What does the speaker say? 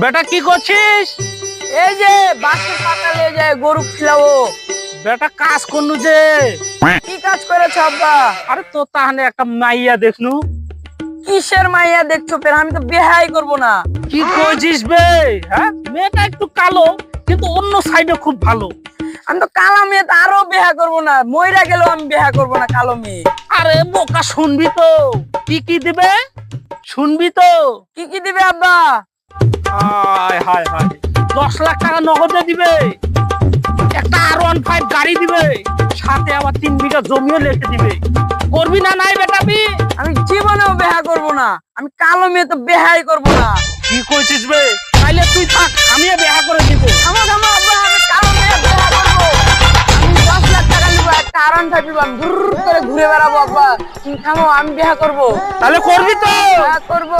বেটা কি করছিস? এই যে বাসের পাতা নিয়ে যায় গরু খিলাবো। বেটা কাজ করনু যে। কি কাজ করেছ আব্বা? আরে তো তাহলে একটা মাইয়া দেখনু। কিসের মাইয়া দেখছো ফের? আমি তো বিহাই করব না। কি করছিস বে? হ্যাঁ, মেয়েটা একটু কালো কিন্তু অন্য সাইডে খুব ভালো। আমি তো কালো মেয়ে তো আরো বিহা করব না, মইরা গেলেও আমি বিহা করব না কালো মেয়ে। আরে বোকা, শুনবি তো কি কি দিবে? শুনবি তো? কি কি দিবে আব্বা? হায় হায় হায়, 10 লাখ টাকা নগদে দিবে, একটা R15 গাড়ি দিবে, সাথে আবার 3 বিঘা জমিও লিখে দিবে। করবি না নাই বেটাবি? আমি জীবনেও বিহা করব না, আমি কালো মেয়ে তো বিহাই করব না। কি করছিস বে? তাইলে তুই থাক, আমিও বিয়া করে দিব। থামো থামো আব্বা, আমি কালো মেয়ে বিহা করব। আমি 10 লাখ টাকা নিব, একটা আরাম থাকবি, আমি দূর করে ঘুরে বেড়াবো আব্বা। তুমি থামো, আমি বিহা করব। তাহলে করবি তো? বিহা করব।